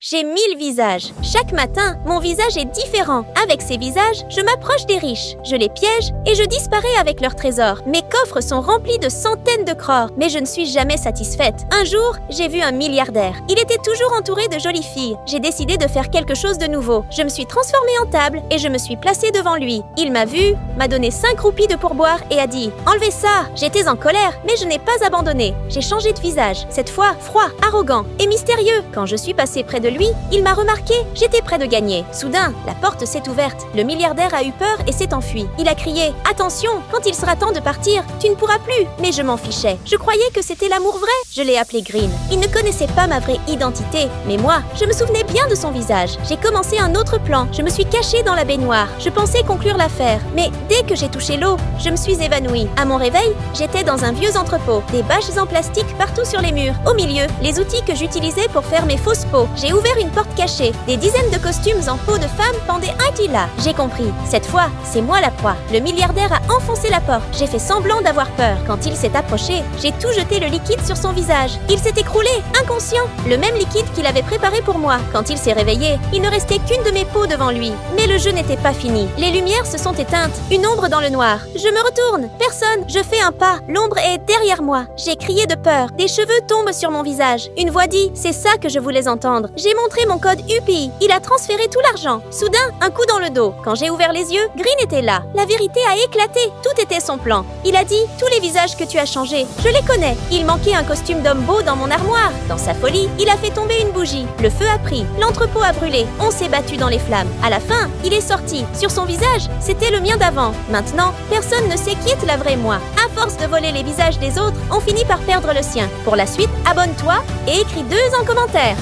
J'ai 1000 visages. Chaque matin, mon visage est différent. Avec ces visages, je m'approche des riches. Je les piège et je disparais avec leurs trésors. Mes coffres sont remplis de centaines de crores, mais je ne suis jamais satisfaite. Un jour, j'ai vu un milliardaire. Il était toujours entouré de jolies filles. J'ai décidé de faire quelque chose de nouveau. Je me suis transformée en table et je me suis placée devant lui. Il m'a vue, m'a donné 5 roupies de pourboire et a dit « Enlevez ça !» J'étais en colère, mais je n'ai pas abandonné. J'ai changé de visage. Cette fois, froid, arrogant et mystérieux. Quand je suis passée près de lui, il m'a remarqué, j'étais près de gagner. Soudain, la porte s'est ouverte. Le milliardaire a eu peur et s'est enfui. Il a crié « Attention, quand il sera temps de partir, tu ne pourras plus !» Mais je m'en fichais. Je croyais que c'était l'amour vrai. Je l'ai appelé Green. Il ne connaissait pas ma vraie identité. Mais moi, je me souvenais bien de son visage. J'ai commencé un autre plan. Je me suis cachée dans la baignoire. Je pensais conclure l'affaire. Mais dès que j'ai touché l'eau, je me suis évanouie. À mon réveil, j'étais dans un vieux entrepôt. Des bâches en plastique partout sur les murs. Au milieu, les outils que j'utilisais pour faire mes fausses peaux. J'ai ouvert une porte cachée. Des dizaines de costumes en peau de femme pendaient un là. J'ai compris. Cette fois, c'est moi la proie. Le milliardaire a enfoncé la porte. J'ai fait semblant d'avoir peur. Quand il s'est approché, j'ai tout jeté le liquide sur son visage. Il s'est écroulé, inconscient. Le même liquide qu'il avait préparé pour moi. Quand il s'est réveillé, il ne restait qu'une de mes peaux devant lui. Mais le jeu n'était pas fini. Les lumières se sont éteintes. Une ombre dans le noir. Je me retourne. Personne. Je fais un pas. L'ombre est derrière moi. J'ai crié de peur. Des cheveux tombent sur mon visage. Une voix dit « C'est ça que je voulais entendre ». J'ai montré mon code UPI. Il a transféré tout l'argent. Soudain, un coup dans le dos. Quand j'ai ouvert les yeux, Green était là. La vérité a éclaté. Tout était son plan. Il a dit « Tous les visages que tu as changés, je les connais ». Il manquait un costume d'homme beau dans mon armoire. Dans sa folie, il a fait tomber une bougie. Le feu a pris. L'entrepôt a brûlé. On s'est battu dans les flammes. À la fin, il est sorti. Sur son visage, c'était le mien d'avant. Maintenant, personne ne sait qui est la vraie moi. À force de voler les visages des autres, on finit par perdre le sien. Pour la suite, abonne-toi et écris 2 en commentaire.